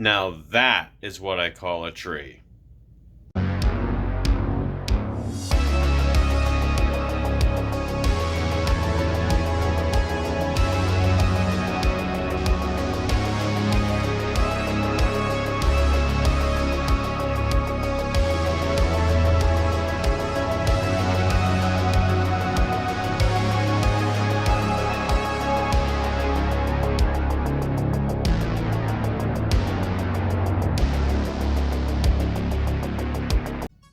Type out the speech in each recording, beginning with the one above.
Now that is what I call a tree.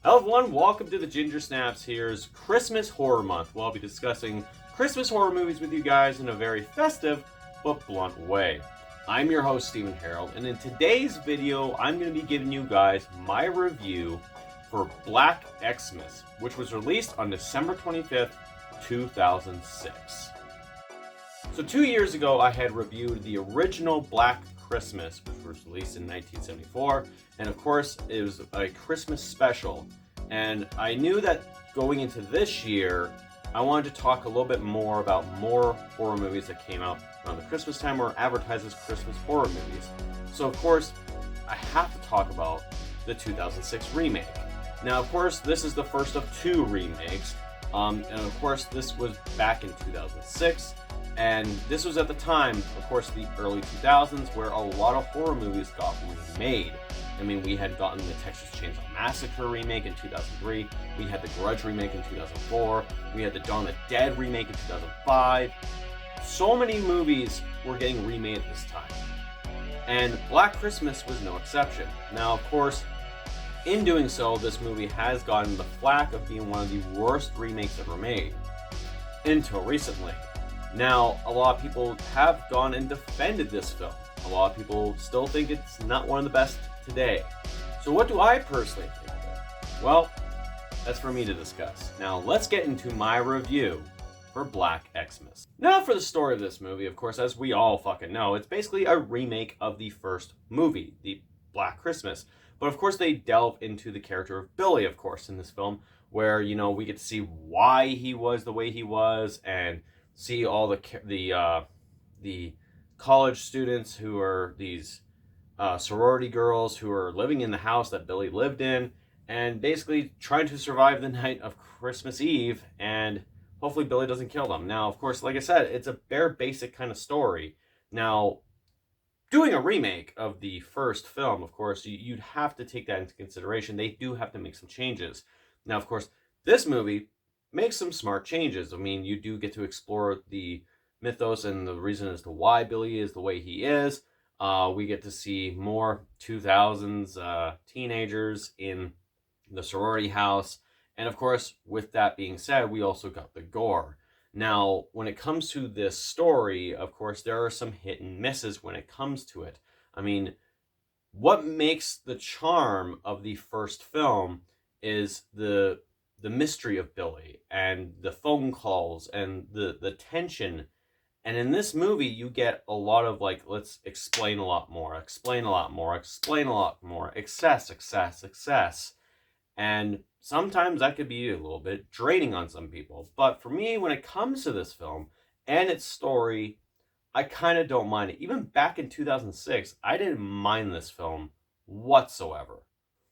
Hello everyone, welcome to the Ginger Snaps. Here's Christmas Horror Month. We'll be discussing Christmas horror movies with you guys in a very festive but blunt way. I'm your host, Steven Harrold, and in today's video, I'm going to be giving you guys my review for Black Xmas, which was released on December 25th, 2006. So 2 years ago, I had reviewed the original Black Christmas, which was released in 1974, and of course, it was a Christmas special. And I knew that going into this year, I wanted to talk a little bit more about more horror movies that came out around the Christmas time or advertised as Christmas horror movies. So of course, I have to talk about the 2006 remake. Now, of course, this is the first of two remakes, and of course, this was back in 2006. And this was at the time, of course, the early 2000s, where a lot of horror movies got remade. I mean, we had gotten the Texas Chainsaw Massacre remake in 2003, we had the Grudge remake in 2004, we had the Dawn of the Dead remake in 2005. So many movies were getting remade at this time. And Black Christmas was no exception. Now, of course, in doing so, this movie has gotten the flack of being one of the worst remakes ever made. Until recently. Now, a lot of people have gone and defended this film. A lot of people still think it's not one of the best today. So what do I personally think of it? Well, that's for me to discuss. Now, let's get into my review for Black Xmas. Now, for the story of this movie, of course, as we all fucking know, it's basically a remake of the first movie, the Black Christmas. But of course, they delve into the character of Billy, of course, in this film, where, you know, we get to see why he was the way he was, and see all the college students who are these sorority girls who are living in the house that Billy lived in, and basically trying to survive the night of Christmas Eve, and hopefully Billy doesn't kill them. Now, of course, like I said, it's a bare basic kind of story. Now, doing a remake of the first film, of course, you'd have to take that into consideration. They do have to make some changes. Now, of course, this movie make some smart changes. I mean, you do get to explore the mythos and the reason as to why Billy is the way he is. We get to see more 2000s teenagers in the sorority house. And of course, with that being said, we also got the gore. Now, when it comes to this story, of course, there are some hit and misses when it comes to it. I mean, what makes the charm of the first film is the mystery of Billy and the phone calls and the tension. And in this movie, you get a lot of like, let's explain a lot more, explain a lot more, explain a lot more, excess. And sometimes that could be a little bit draining on some people. But for me, when it comes to this film and its story, I kind of don't mind it. Even back in 2006, I didn't mind this film whatsoever.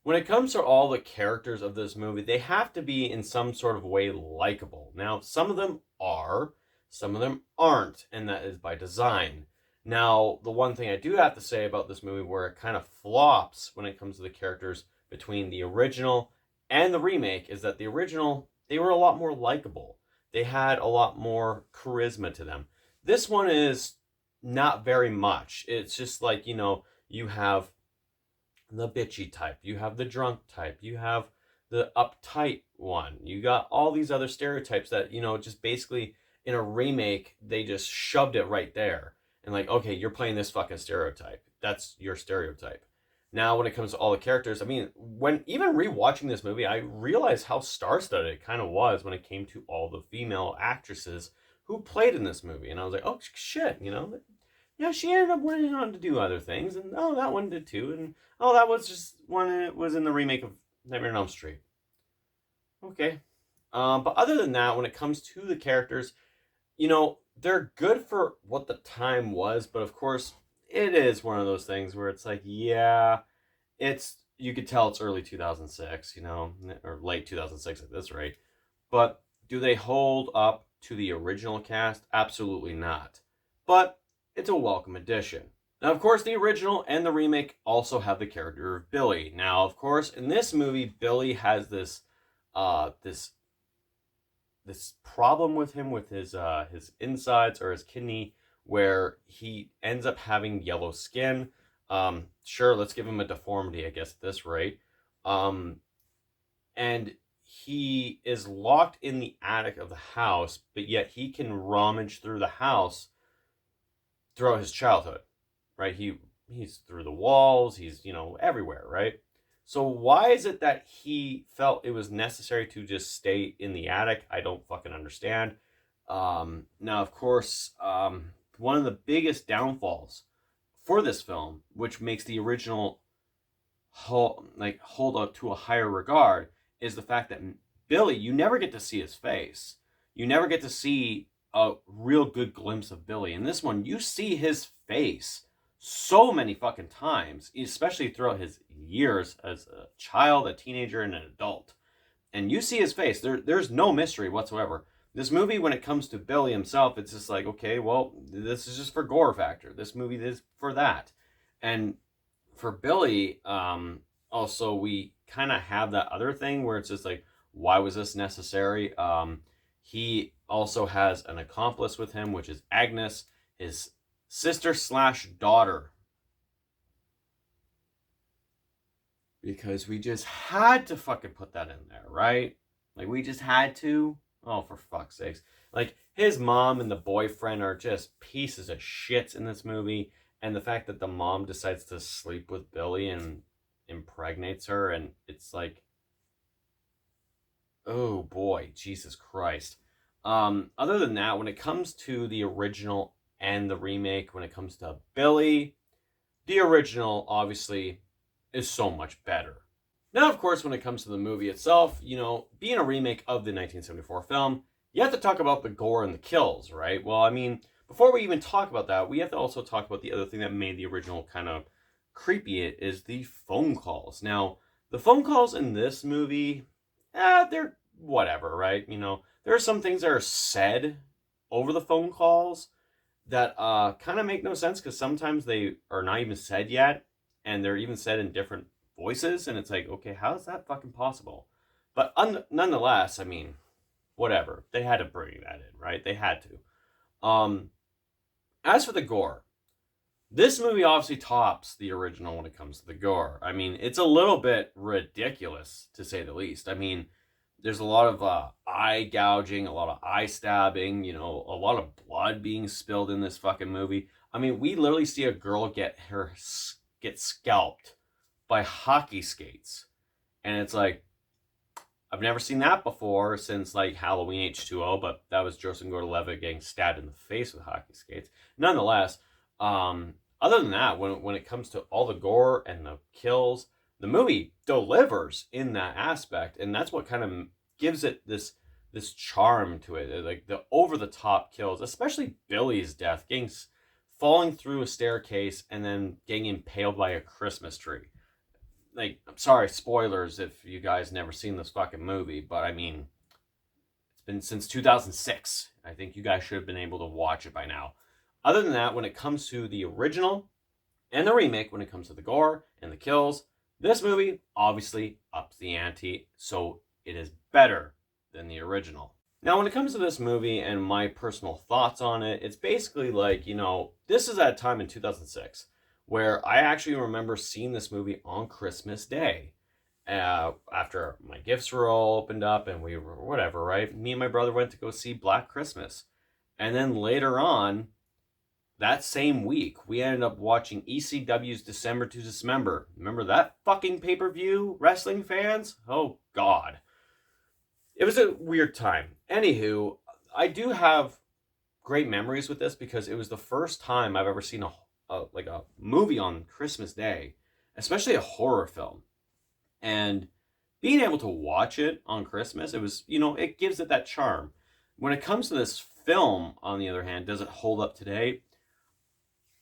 When it comes to all the characters of this movie, they have to be in some sort of way likable. Now, some of them are, some of them aren't, and that is by design. Now, the one thing I do have to say about this movie where it kind of flops when it comes to the characters between the original and the remake is that the original, they were a lot more likable. They had a lot more charisma to them. This one is not very much. It's just like, you know, you have the bitchy type, you have the drunk type, you have the uptight one, you got all these other stereotypes that, you know, just basically in a remake they just shoved it right there and like, okay, you're playing this fucking stereotype, that's your stereotype. Now when it comes to all the characters, I mean, when even rewatching this movie, I realized how star-studded it kind of was when it came to all the female actresses who played in this movie, and I was like, oh shit, you know, yeah, she ended up winning on to do other things, and oh, that one did too, and oh, that was just one that was in the remake of Nightmare on Elm Street. Okay. But other than that, when it comes to the characters, you know, they're good for what the time was, but of course, it is one of those things where it's like, yeah, you could tell it's early 2006, or late 2006 at this rate. But do they hold up to the original cast? Absolutely not. But it's a welcome addition. Now, of course, the original and the remake also have the character of Billy. Now, of course, in this movie, Billy has this problem with him with his insides or his kidney, where he ends up having yellow skin. Sure, let's give him a deformity, I guess, at this rate. And he is locked in the attic of the house, but yet he can rummage through the house throughout his childhood, right? He's through the walls, he's, everywhere, right? So why is it that he felt it was necessary to just stay in the attic? I don't fucking understand. Now, of course, one of the biggest downfalls for this film, which makes the original hold up to a higher regard, is the fact that Billy, you never get to see his face. You never get to see a real good glimpse of Billy. In this one, you see his face so many fucking times, especially throughout his years as a child, a teenager, and an adult. And you see his face. There's no mystery whatsoever. This movie, when it comes to Billy himself, it's just like, okay, well, this is just for gore factor. This movie is for that. And for Billy, also, we kind of have that other thing where it's just like, why was this necessary? He also has an accomplice with him, which is Agnes, his sister/daughter. Because we just had to fucking put that in there, right? Like, we just had to. Oh, for fuck's sakes. Like, his mom and the boyfriend are just pieces of shits in this movie. And the fact that the mom decides to sleep with Billy and impregnates her, and it's like, oh boy, Jesus Christ. Other than that, when it comes to the original and the remake, when it comes to Billy, the original obviously is so much better. Now, of course, when it comes to the movie itself, being a remake of the 1974 film, you have to talk about the gore and the kills, right? Well, I mean, before we even talk about that, we have to also talk about the other thing that made the original kind of creepy, is the phone calls. Now, the phone calls in this movie, they're whatever, right? There are some things that are said over the phone calls that kind of make no sense, because sometimes they are not even said yet, and they're even said in different voices, and it's like, okay, how is that fucking possible? But nonetheless, I mean, whatever. They had to bring that in, right? They had to. As for the gore, this movie obviously tops the original when it comes to the gore. I mean, it's a little bit ridiculous, to say the least. I mean, there's a lot of eye gouging, a lot of eye stabbing, a lot of blood being spilled in this fucking movie. I mean, we literally see a girl get scalped by hockey skates. And it's like, I've never seen that before since like Halloween H2O, but that was Joseph Gordon-Levitt getting stabbed in the face with hockey skates. Nonetheless, other than that, when it comes to all the gore and the kills, the movie delivers in that aspect, and that's what kind of gives it this charm to it, like the over-the-top kills, especially Billy's death, falling through a staircase and then getting impaled by a Christmas tree. Like, I'm sorry, spoilers if you guys never seen this fucking movie, but I mean, it's been since 2006. I think you guys should have been able to watch it by now. Other than that, when it comes to the original and the remake, when it comes to the gore and the kills, this movie obviously ups the ante, so it is better than the original. Now, when it comes to this movie and my personal thoughts on it, it's basically like, this is at a time in 2006 where I actually remember seeing this movie on Christmas Day. After my gifts were all opened up and we were whatever, right? Me and my brother went to go see Black Xmas. And then later on, that same week, we ended up watching ECW's December to Dismember. Remember that fucking pay-per-view, wrestling fans? Oh, God. It was a weird time. Anywho, I do have great memories with this because it was the first time I've ever seen a movie on Christmas Day, especially a horror film. And being able to watch it on Christmas, it was, it gives it that charm. When it comes to this film, on the other hand, does it hold up today?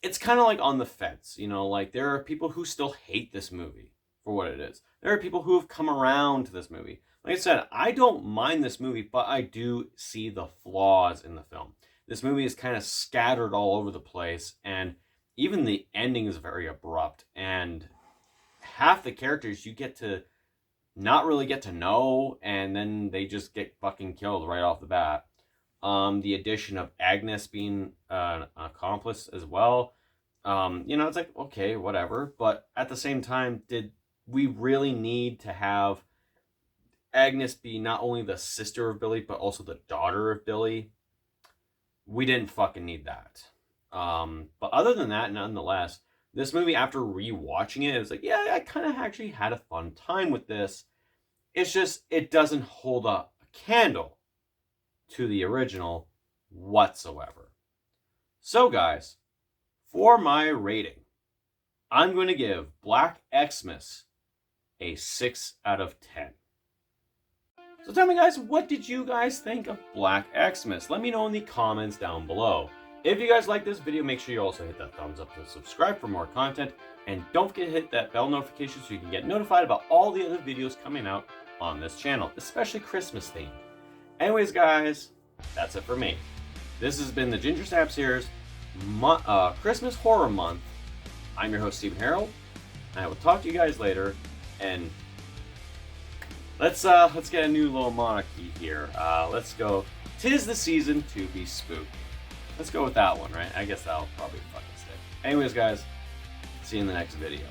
it's kind of like on the fence, you know, like there are people who still hate this movie for what it is. There are people who have come around to this movie. Like I said, I don't mind this movie, but I do see the flaws in the film. This movie is kind of scattered all over the place, and even the ending is very abrupt, and half the characters you get to not really get to know, and then they just get fucking killed right off the bat. The addition of Agnes being an accomplice as well. You know, it's like, okay, whatever. But at the same time, did we really need to have Agnes be not only the sister of Billy, but also the daughter of Billy? We didn't fucking need that. But other than that, nonetheless, this movie, after rewatching it, it was like, yeah, I kind of actually had a fun time with this. It's just, it doesn't hold up a candle to the original whatsoever. So, guys, for my rating, I'm going to give Black Xmas a 6 out of 10. So tell me, guys, what did you guys think of Black Xmas? Let me know in the comments down below. If you guys like this video, make sure you also hit that thumbs up and subscribe for more content. And don't forget to hit that bell notification so you can get notified about all the other videos coming out on this channel, especially Christmas themed. Anyways, guys, that's it for me. This has been the Ginger Snap Series Christmas Horror Month. I'm your host, Steven Harrold, and I will talk to you guys later. And let's get a new little monarchy here. Let's go. 'Tis the season to be spooked. Let's go with that one, right? I guess that'll probably fucking stick. Anyways, guys, see you in the next video.